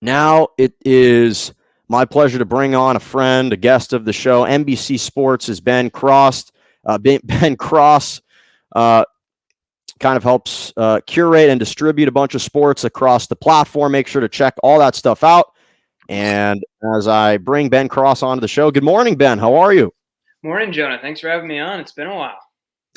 Now it is my pleasure to bring on a friend, a guest of the show. NBC Sports is Ben Cross. Ben Cross uh, kind of helps curate and distribute a bunch of sports across the platform. Make sure to check all that stuff out. And as I bring Ben Cross onto the show, good morning, Ben. How are you? Morning, Jonah. Thanks for having me on. It's been a while.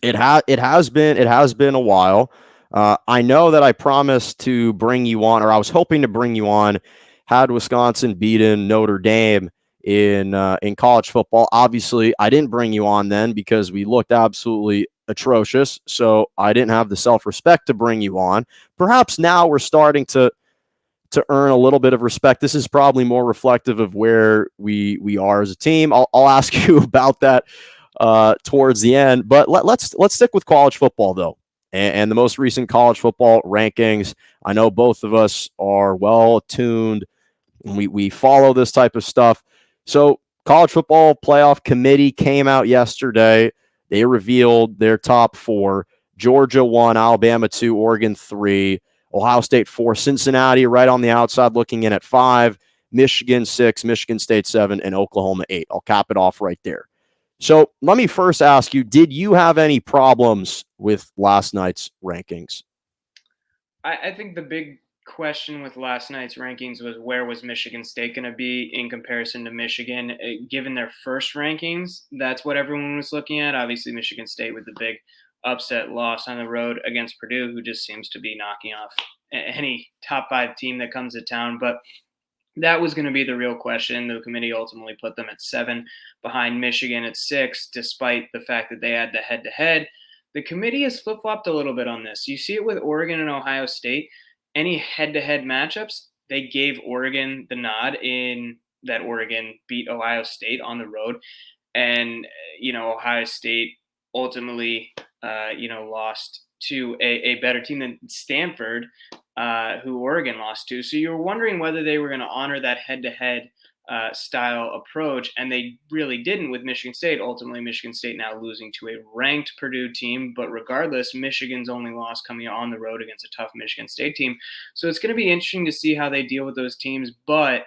It has been a while. I know that I promised to bring you on, or I was hoping to bring you on, had Wisconsin beaten Notre Dame in college football. Obviously, I didn't bring you on then because we looked absolutely atrocious. So I didn't have the self respect to bring you on. Perhaps now we're starting to earn a little bit of respect. This is probably more reflective of where we are as a team. I'll ask you about that towards the end. But let's stick with college football though, and the most recent college football rankings. I know both of us are well attuned. We follow this type of stuff. So college football playoff committee came out yesterday. They revealed their top four. Georgia 1, Alabama 2, Oregon 3, Ohio State 4, Cincinnati right on the outside looking in at 5, Michigan 6, Michigan State 7, and Oklahoma 8. I'll cap it off right there. So let me first ask you, did you have any problems with last night's rankings? I think the big question with last night's rankings was where was Michigan State going to be in comparison to Michigan, given their first rankings? That's what everyone was looking at. Obviously, Michigan State with the big upset loss on the road against Purdue, who just seems to be knocking off any top five team that comes to town. But that was going to be the real question. The committee ultimately put them at 7, behind Michigan at 6, despite the fact that they had the head to head. The committee has flip flopped a little bit on this. You see it with Oregon and Ohio State. Any head to head matchups, they gave Oregon the nod in that Oregon beat Ohio State on the road. And, Ohio State ultimately, lost to a better team than Stanford, who Oregon lost to. So you're wondering whether they were going to honor that head-to-head style approach, and they really didn't with Michigan State. Ultimately, Michigan State now losing to a ranked Purdue team, but regardless, Michigan's only loss coming on the road against a tough Michigan State team. So it's going to be interesting to see how they deal with those teams, but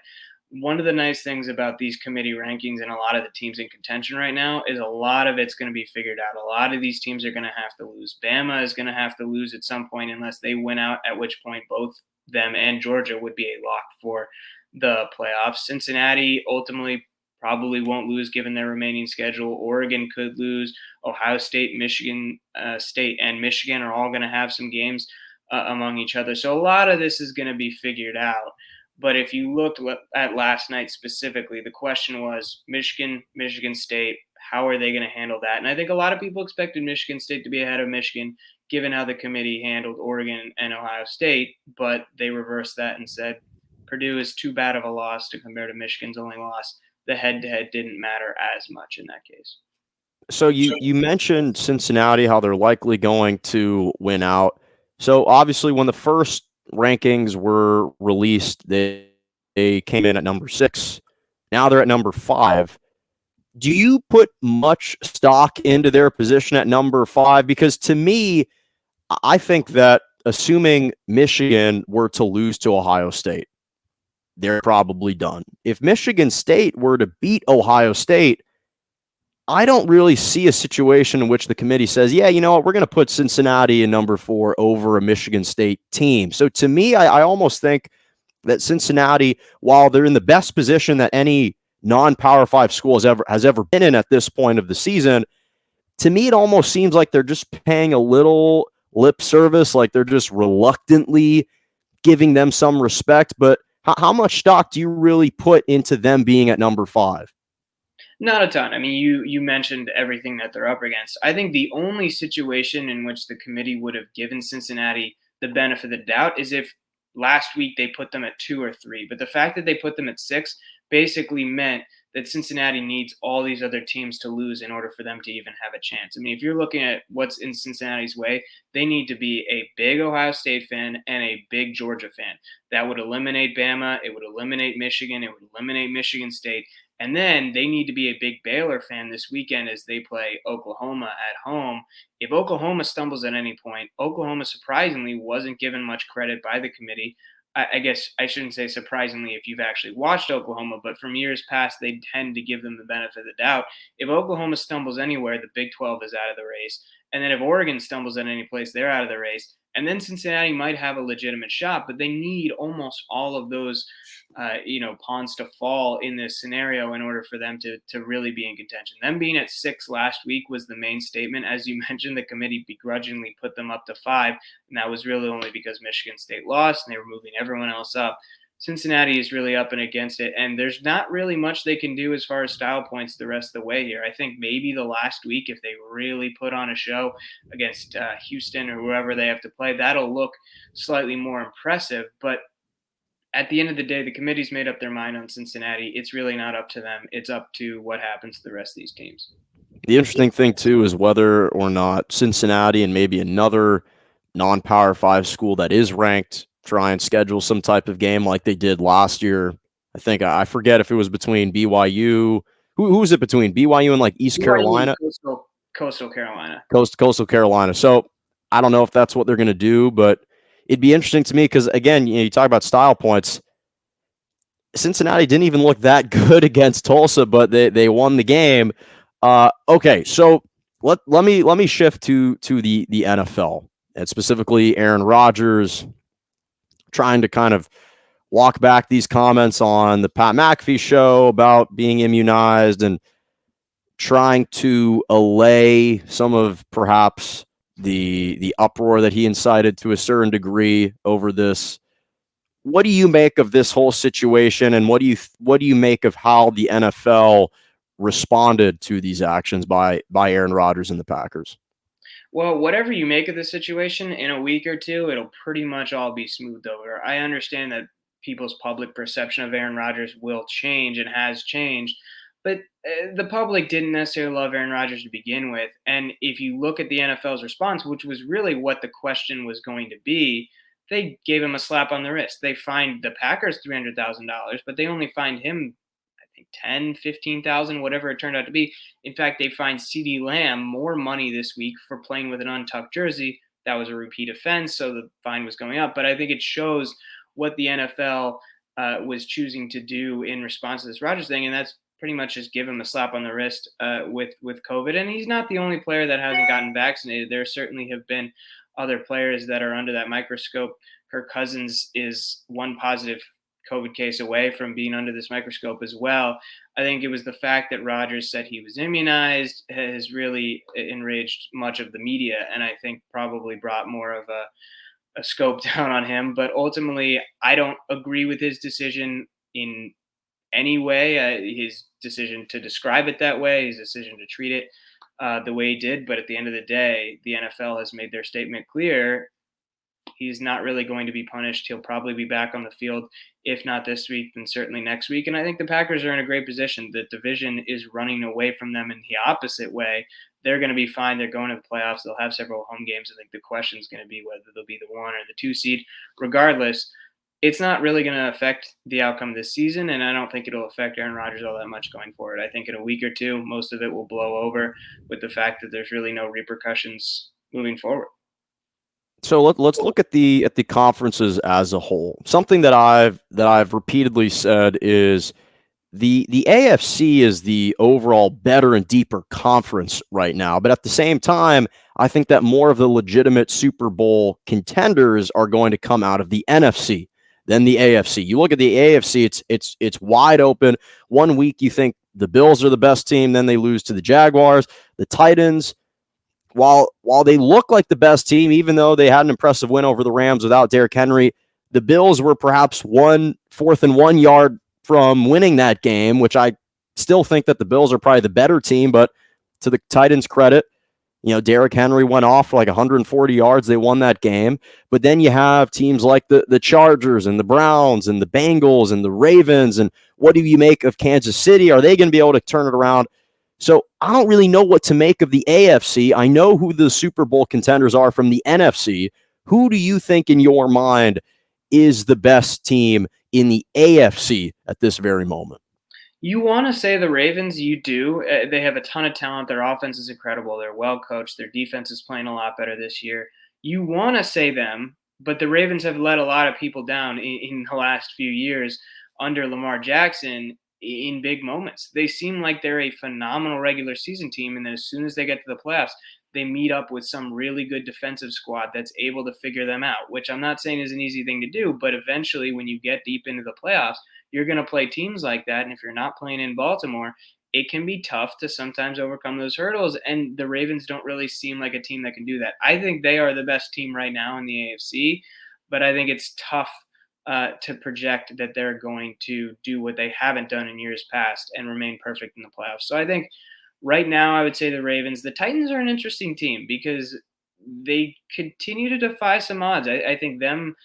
one of the nice things about these committee rankings and a lot of the teams in contention right now is a lot of it's going to be figured out. A lot of these teams are going to have to lose. Bama is going to have to lose at some point unless they win out, at which point both them and Georgia would be a lock for the playoffs. Cincinnati ultimately probably won't lose given their remaining schedule. Oregon could lose. Ohio State, Michigan State, and Michigan are all going to have some games among each other. So a lot of this is going to be figured out. But if you looked at last night specifically, the question was Michigan State, how are they going to handle that? And I think a lot of people expected Michigan State to be ahead of Michigan, given how the committee handled Oregon and Ohio State. But they reversed that and said Purdue is too bad of a loss to compare to Michigan's only loss. The head to head didn't matter as much in that case. So you mentioned Cincinnati, how they're likely going to win out. So obviously, when the first rankings were released, they came in at number 6. Now they're at number 5. Do you put much stock into their position at number 5? Because to me, I think that assuming Michigan were to lose to Ohio State, they're probably done. If Michigan State were to beat Ohio State, I don't really see a situation in which the committee says, yeah, you know what, we're going to put Cincinnati in number 4 over a Michigan State team. So to me, I almost think that Cincinnati, while they're in the best position that any non-Power 5 school has ever been in at this point of the season, to me, it almost seems like they're just paying a little lip service, like they're just reluctantly giving them some respect. But how much stock do you really put into them being at number 5? Not a ton. I mean, you mentioned everything that they're up against. I think the only situation in which the committee would have given Cincinnati the benefit of the doubt is if last week they put them at 2 or 3. But the fact that they put them at 6 basically meant that Cincinnati needs all these other teams to lose in order for them to even have a chance. I mean, if you're looking at what's in Cincinnati's way, they need to be a big Ohio State fan and a big Georgia fan. That would eliminate Bama. It would eliminate Michigan. It would eliminate Michigan State. And then they need to be a big Baylor fan this weekend as they play Oklahoma at home. If Oklahoma stumbles at any point, Oklahoma surprisingly wasn't given much credit by the committee. I guess I shouldn't say surprisingly if you've actually watched Oklahoma, but from years past, they tend to give them the benefit of the doubt. If Oklahoma stumbles anywhere, the Big 12 is out of the race. And then if Oregon stumbles at any place, they're out of the race. And then Cincinnati might have a legitimate shot, but they need almost all of those, pawns to fall in this scenario in order for them to really be in contention. Them being at 6 last week was the main statement. As you mentioned, the committee begrudgingly put them up to 5, and that was really only because Michigan State lost and they were moving everyone else up. Cincinnati is really up and against it, and there's not really much they can do as far as style points the rest of the way here. I think maybe the last week, if they really put on a show against Houston or whoever they have to play, that'll look slightly more impressive. But at the end of the day, the committee's made up their mind on Cincinnati. It's really not up to them. It's up to what happens to the rest of these teams. The interesting thing, too, is whether or not Cincinnati and maybe another non-Power 5 school that is ranked try and schedule some type of game like they did last year. I forget if it was between BYU. Who was it between? BYU and like East Carolina? Coastal Carolina. Coastal Carolina. So I don't know if that's what they're going to do, but it'd be interesting to me because, again, you talk about style points. Cincinnati didn't even look that good against Tulsa, but they won the game. Okay, so let me shift to the NFL, and specifically Aaron Rodgers trying to kind of walk back these comments on the Pat McAfee show about being immunized and trying to allay some of perhaps the uproar that he incited to a certain degree over this. What do you make of this whole situation, and what do you make of how the NFL responded to these actions by Aaron Rodgers and the Packers? Well, whatever you make of the situation, in a week or two, it'll pretty much all be smoothed over. I understand that people's public perception of Aaron Rodgers will change and has changed, but the public didn't necessarily love Aaron Rodgers to begin with. And if you look at the NFL's response, which was really what the question was going to be, they gave him a slap on the wrist. They fined the Packers $300,000, but they only fined him, I think, 10, 15,000, whatever it turned out to be. In fact, they fined CeeDee Lamb more money this week for playing with an untucked jersey. That was a repeat offense, so the fine was going up. But I think it shows what the NFL was choosing to do in response to this Rodgers thing, and that's pretty much just give him a slap on the wrist with COVID. And he's not the only player that hasn't gotten vaccinated. There certainly have been other players that are under that microscope. Kirk Cousins is one positive COVID case away from being under this microscope as well. I think it was the fact that Rodgers said he was immunized has really enraged much of the media, and I think probably brought more of a scope down on him. But ultimately, I don't agree with his decision in any way, his decision to describe it that way, his decision to treat it the way he did. But at the end of the day, the NFL has made their statement clear. He's not really going to be punished. He'll probably be back on the field, if not this week, then certainly next week. And I think the Packers are in a great position. The division is running away from them in the opposite way. They're going to be fine. They're going to the playoffs. They'll have several home games. I think the question is going to be whether they'll be the 1 or the 2 seed. Regardless, it's not really going to affect the outcome this season, and I don't think it'll affect Aaron Rodgers all that much going forward. I think in a week or two, most of it will blow over with the fact that there's really no repercussions moving forward. So let's look at the conferences as a whole. Something that I've repeatedly said is the AFC is the overall better and deeper conference right now. But at the same time, I think that more of the legitimate Super Bowl contenders are going to come out of the NFC than the AFC. You look at the AFC, it's wide open. One week you think the Bills are the best team, then they lose to the Jaguars. The Titans, while they look like the best team, even though they had an impressive win over the Rams without Derrick Henry, the Bills were perhaps 4th and 1 yard from winning that game, which I still think that the Bills are probably the better team. But to the Titans' credit, Derrick Henry went off for like 140 yards. They won that game. But then you have teams like the Chargers and the Browns and the Bengals and the Ravens. And what do you make of Kansas City? Are they going to be able to turn it around? So I don't really know what to make of the AFC. I know who the Super Bowl contenders are from the NFC. Who do you think in your mind is the best team in the AFC at this very moment? You want to say the Ravens, you do. They have a ton of talent. Their offense is incredible. They're well coached. Their defense is playing a lot better this year. You want to say them, But the Ravens have let a lot of people down in the last few years under Lamar Jackson in big moments. They seem like they're a phenomenal regular season team, and then as soon as they get to the playoffs, they meet up with some really good defensive squad that's able to figure them out, which I'm not saying is an easy thing to do, but eventually when you get deep into the playoffs, you're going to play teams like that. And if you're not playing in Baltimore, it can be tough to sometimes overcome those hurdles. And the Ravens don't really seem like a team that can do that. I think they are the best team right now in the AFC, but I think it's tough to project that they're going to do what they haven't done in years past and remain perfect in the playoffs. So I think right now I would say the Ravens. The Titans are an interesting team because they continue to defy some odds. I think them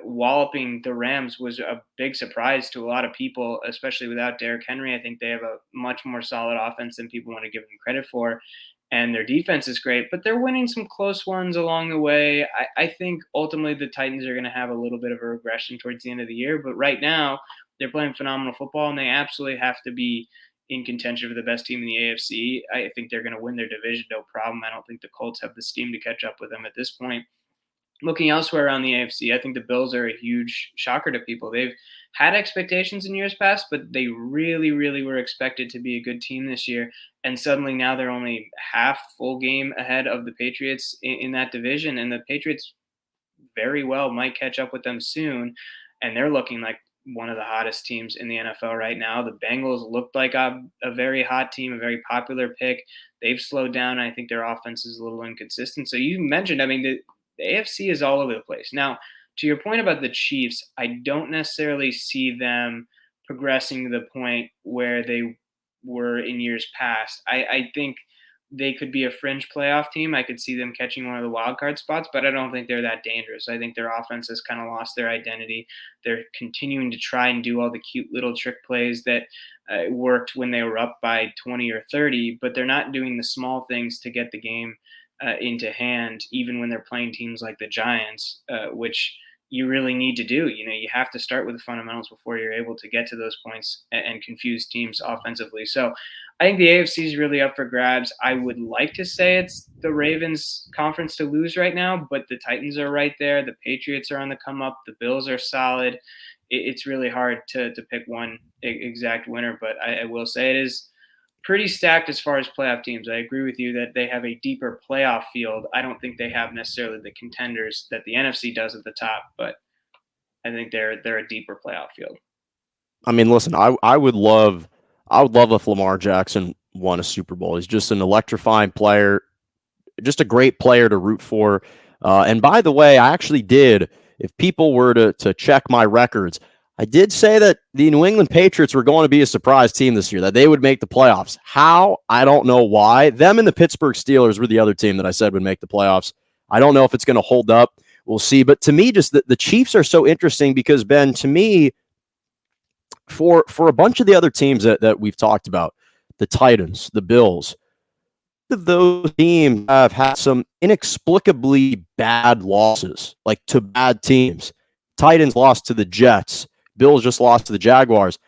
walloping the Rams was a big surprise to a lot of people, especially without Derrick Henry. I think they have a much more solid offense than people want to give them credit for. And their defense is great, but they're winning some close ones along the way. I think ultimately the Titans are going to have a little bit of a regression towards the end of the year. But right now, they're playing phenomenal football, and they absolutely have to be in contention for the best team in the AFC. I think they're going to win their division, no problem. I don't think the Colts have the steam to catch up with them at this point. Looking elsewhere around the AFC, I think the Bills are a huge shocker to people. They've had expectations in years past, but they really, really were expected to be a good team this year. And suddenly now they're only half full game ahead of the Patriots in that division. And the Patriots very well might catch up with them soon. And they're looking like one of the hottest teams in the NFL right now. The Bengals looked like a very hot team, a very popular pick. They've slowed down. I think their offense is a little inconsistent. So you mentioned, I mean, the AFC is all over the place. Now, to your point about the Chiefs, I don't necessarily see them progressing to the point where they were in years past. I think they could be a fringe playoff team. I could see them catching one of the wild card spots, but I don't think they're that dangerous. I think their offense has kind of lost their identity. They're continuing to try and do all the cute little trick plays that worked when they were up by 20 or 30, but they're not doing the small things to get the game into hand, even when they're playing teams like the Giants, which you really need to do. You know, you have to start with the fundamentals before you're able to get to those points and confuse teams offensively. So I think the AFC is really up for grabs. I would like to say it's the Ravens conference to lose right now, but the Titans are right there. The Patriots are on the come up. The Bills are solid. It's really hard to pick one exact winner, but I will say it is pretty stacked as far as playoff teams. I agree with you that they have a deeper playoff field. I don't think they have necessarily the contenders that the NFC does at the top, but I think they're a deeper playoff field. I mean, listen, I would love if Lamar Jackson won a Super Bowl. He's just an electrifying player, just a great player to root for. And by the way, I actually did, if people were to check my records, I did say that the New England Patriots were going to be a surprise team this year, that they would make the playoffs. How? I don't know why. Them and the Pittsburgh Steelers were the other team that I said would make the playoffs. I don't know if it's going to hold up. We'll see. But to me, just the Chiefs are so interesting because, Ben, to me, for a bunch of the other teams that we've talked about, the Titans, the Bills, of those teams have had some inexplicably bad losses, like to bad teams. Titans lost to the Jets. Bills just lost to the Jaguars.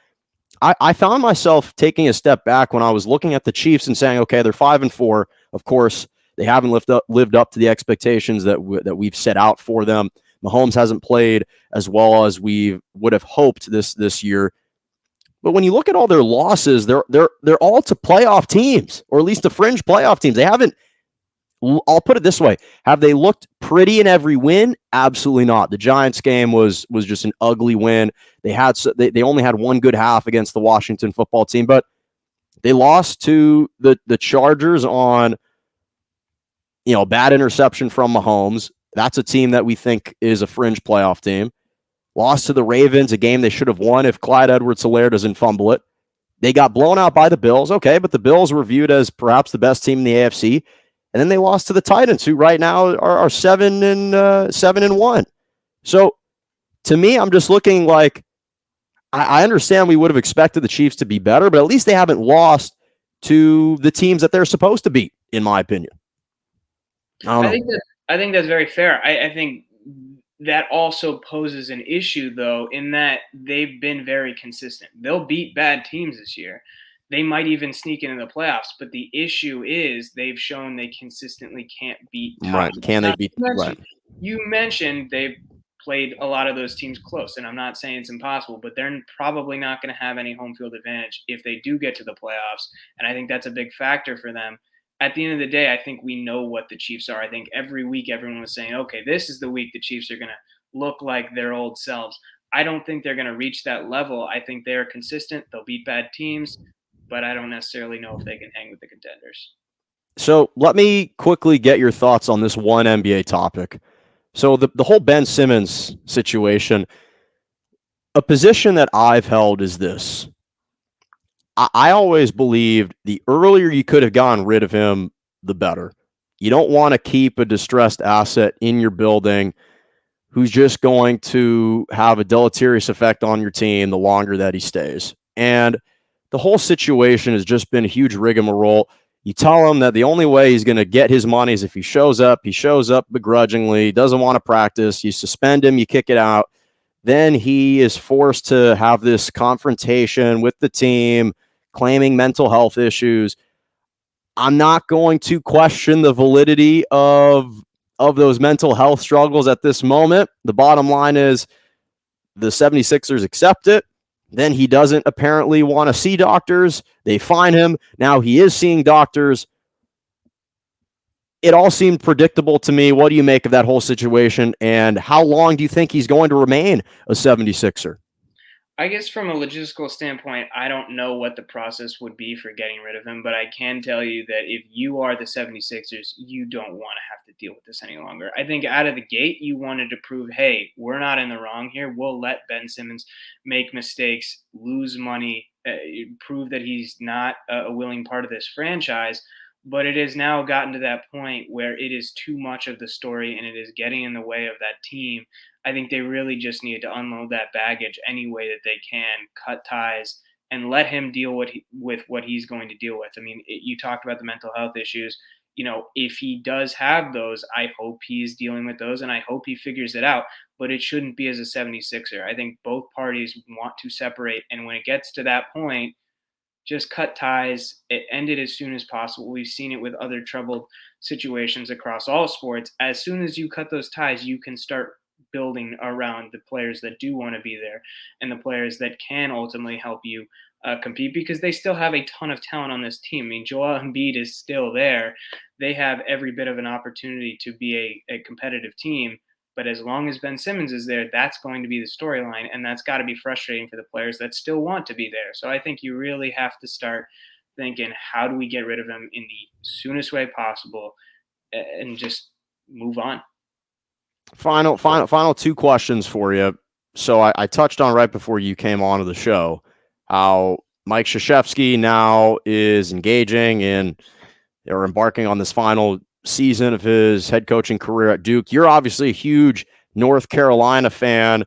I found myself taking a step back when I was looking at the Chiefs and saying, okay, they're 5-4. Of course, they haven't lived up to the expectations that we've set out for them. Mahomes hasn't played as well as we would have hoped this year. But when you look at all their losses, they're all to playoff teams, or at least to fringe playoff teams. They haven't. I'll put it this way: have they looked pretty in every win? Absolutely not. The Giants game was just an ugly win. They only had one good half against the Washington football team, but they lost to the Chargers on a bad interception from Mahomes. That's a team that we think is a fringe playoff team. Lost to the Ravens, a game they should have won if Clyde Edwards-Helaire doesn't fumble it. They got blown out by the Bills. Okay, but the Bills were viewed as perhaps the best team in the AFC. And then they lost to the Titans, who right now are 7-1. So to me, I'm just looking like I understand we would have expected the Chiefs to be better, but at least they haven't lost to the teams that they're supposed to beat, in my opinion. I think that's very fair. I think that also poses an issue, though, in that they've been very consistent. They'll beat bad teams this year. They might even sneak into the playoffs, but the issue is they've shown they consistently can't beat top. Right. Can they beat? You mentioned they've played a lot of those teams close. And I'm not saying it's impossible, but they're probably not going to have any home field advantage if they do get to the playoffs. And I think that's a big factor for them. At the end of the day, I think we know what the Chiefs are. I think every week everyone was saying, okay, this is the week the Chiefs are going to look like their old selves. I don't think they're going to reach that level. I think they're consistent. They'll beat bad teams, but I don't necessarily know if they can hang with the contenders. So let me quickly get your thoughts on this one NBA topic. So the whole Ben Simmons situation, a position that I've held is this. I always believed the earlier you could have gotten rid of him, the better. You don't want to keep a distressed asset in your building who's just going to have a deleterious effect on your team the longer that he stays. And the whole situation has just been a huge rigmarole. You tell him that the only way he's going to get his money is if he shows up begrudgingly, doesn't want to practice. You suspend him, you kick it out. Then he is forced to have this confrontation with the team, claiming mental health issues. I'm not going to question the validity of those mental health struggles at this moment. The bottom line is the 76ers accept it. Then he doesn't apparently want to see doctors. They fine him. Now he is seeing doctors. It all seemed predictable to me. What do you make of that whole situation? And how long do you think he's going to remain a 76er? I guess from a logistical standpoint, I don't know what the process would be for getting rid of him, but I can tell you that if you are the 76ers, you don't want to have to deal with this any longer. I think out of the gate, you wanted to prove, hey, we're not in the wrong here. We'll let Ben Simmons make mistakes, lose money, prove that he's not a willing part of this franchise. But it has now gotten to that point where it is too much of the story and it is getting in the way of that team. I think they really just need to unload that baggage any way that they can, cut ties, and let him deal with what he's going to deal with. I mean, you talked about the mental health issues. If he does have those, I hope he's dealing with those and I hope he figures it out. But it shouldn't be as a 76er. I think both parties want to separate. And when it gets to that point, just cut ties, end it as soon as possible. We've seen it with other troubled situations across all sports. As soon as you cut those ties, you can start building around the players that do want to be there and the players that can ultimately help you compete, because they still have a ton of talent on this team. I mean, Joel Embiid is still there. They have every bit of an opportunity to be a competitive team. But as long as Ben Simmons is there, that's going to be the storyline, and that's got to be frustrating for the players that still want to be there. So I think you really have to start thinking, how do we get rid of him in the soonest way possible and just move on. Final two questions for you. So I touched on right before you came on to the show how Mike Krzyzewski now is engaging in or embarking on this final season of his head coaching career at Duke. You're obviously a huge North Carolina fan.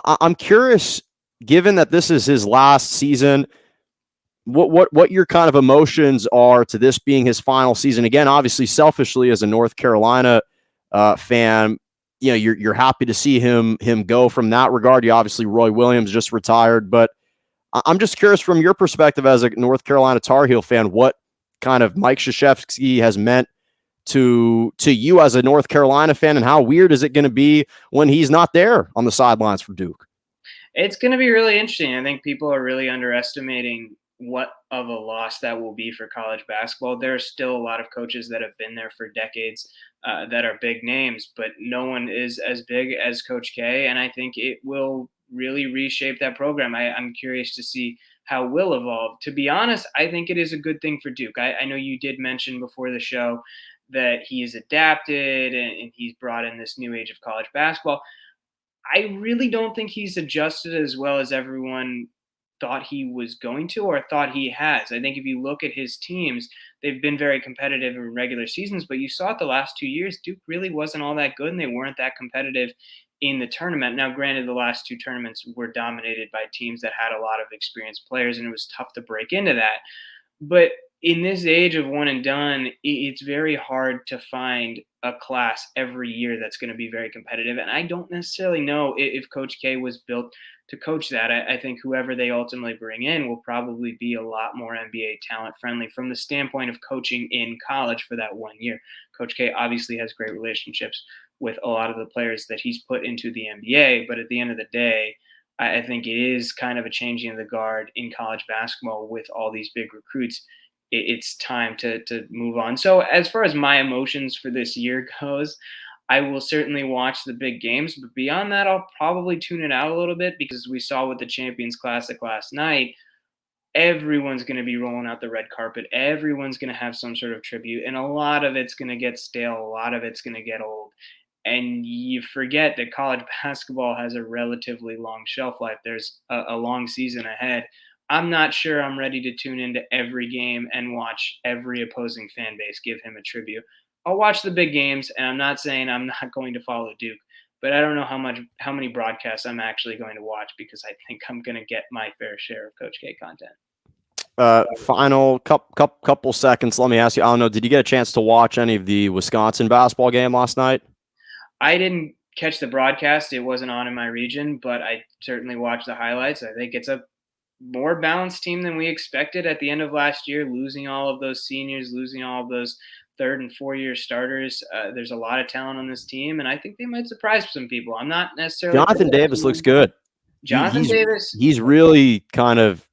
I'm curious, given that this is his last season, what your kind of emotions are to this being his final season. Again, obviously, selfishly as a North Carolina fan, you're happy to see him go from that regard. You obviously Roy Williams just retired, but I'm just curious from your perspective as a North Carolina Tar Heel fan, what kind of Mike Krzyzewski has meant to you as a North Carolina fan, and how weird is it going to be when he's not there on the sidelines for Duke? It's going to be really interesting. I think people are really underestimating what of a loss that will be for college basketball. There are still a lot of coaches that have been there for decades that are big names, but no one is as big as Coach K, and I think it will really reshape that program. I'm curious to see how will evolve. To be honest, I think it is a good thing for Duke. I know you did mention before the show that he's adapted and he's brought in this new age of college basketball. I really don't think he's adjusted as well as everyone thought he was going to or thought he has. I think if you look at his teams, they've been very competitive in regular seasons, but you saw it the last 2 years, Duke really wasn't all that good and they weren't that competitive in the tournament. Now, granted, the last two tournaments were dominated by teams that had a lot of experienced players and it was tough to break into that. But in this age of one and done, it's very hard to find a class every year that's going to be very competitive. And I don't necessarily know if Coach K was built to coach that. I think whoever they ultimately bring in will probably be a lot more NBA talent friendly from the standpoint of coaching in college for that 1 year. Coach K obviously has great relationships with a lot of the players that he's put into the NBA. But at the end of the day, I think it is kind of a changing of the guard in college basketball with all these big recruits. It's time to move on. So as far as my emotions for this year goes, I will certainly watch the big games, but beyond that, I'll probably tune it out a little bit because we saw with the Champions Classic last night, everyone's going to be rolling out the red carpet. Everyone's going to have some sort of tribute, and a lot of it's going to get stale. A lot of it's going to get old. And you forget that college basketball has a relatively long shelf life. There's a long season ahead. I'm not sure I'm ready to tune into every game and watch every opposing fan base give him a tribute. I'll watch the big games, and I'm not saying I'm not going to follow Duke, but I don't know how many broadcasts I'm actually going to watch because I think I'm going to get my fair share of Coach K content. Final couple seconds. Let me ask you, I don't know, did you get a chance to watch any of the Wisconsin basketball game last night? I didn't catch the broadcast. It wasn't on in my region, but I certainly watched the highlights. I think it's a more balanced team than we expected at the end of last year, losing all of those seniors, losing all of those third and 4-year starters. There's a lot of talent on this team, and I think they might surprise some people. I'm not necessarily. Jonathan Davis looks good. Jonathan Davis. He's really kind of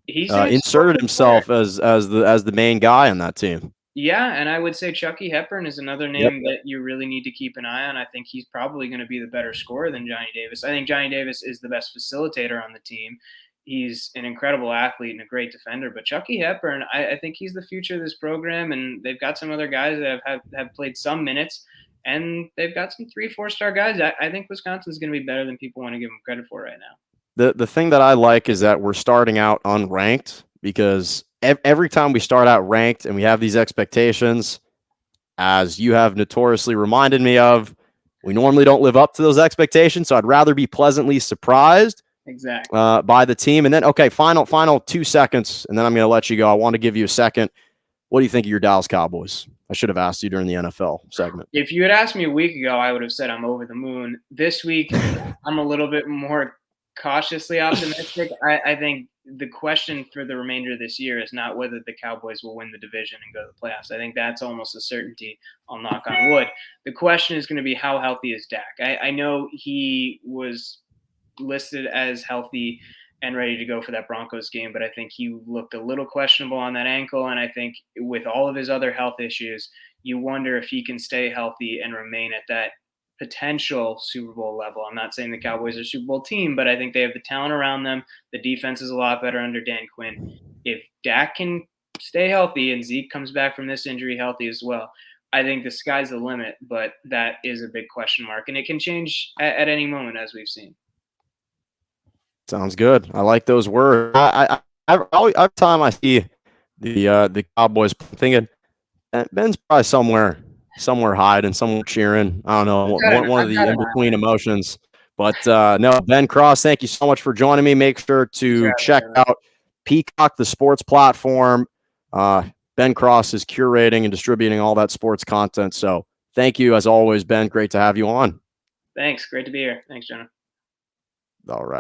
he's inserted himself as the main guy on that team. Yeah, and I would say Chucky Hepburn is another name that you really need to keep an eye on. I think he's probably going to be the better scorer than Johnny Davis. I think Johnny Davis is the best facilitator on the team. He's an incredible athlete and a great defender. But Chucky Hepburn, I think he's the future of this program, and they've got some other guys that have played some minutes, and they've got some 3-4-star guys. I think Wisconsin's going to be better than people want to give them credit for right now. The thing that I like is that we're starting out unranked because every time we start out ranked and we have these expectations, as you have notoriously reminded me of, we normally don't live up to those expectations. So I'd rather be pleasantly surprised by the team. And then, okay, final 2 seconds, and then I'm going to let you go. I want to give you a second. What do you think of your Dallas Cowboys? I should have asked you during the NFL segment. If you had asked me a week ago, I would have said I'm over the moon. This week, I'm a little bit more cautiously optimistic. I think the question for the remainder of this year is not whether the Cowboys will win the division and go to the playoffs. I think that's almost a certainty. I'll knock on wood. The question is going to be how healthy is Dak? I know he was listed as healthy and ready to go for that Broncos game, but I think he looked a little questionable on that ankle. And I think with all of his other health issues, you wonder if he can stay healthy and remain at that potential Super Bowl level. I'm not saying the Cowboys are a Super Bowl team, but I think they have the talent around them. The defense is a lot better under Dan Quinn. If Dak can stay healthy and Zeke comes back from this injury healthy as well, I think the sky's the limit, but that is a big question mark, and it can change at any moment, as we've seen. Sounds good. I like those words. Every time I see the Cowboys, I'm thinking Ben's probably somewhere hiding, somewhere cheering. I don't know, one of the in-between emotions. But no, Ben Cross, thank you so much for joining me. Make sure to check out Peacock, the sports platform. Ben Cross is curating and distributing all that sports content. So thank you, as always, Ben. Great to have you on. Thanks. Great to be here. Thanks, Jenna. All right.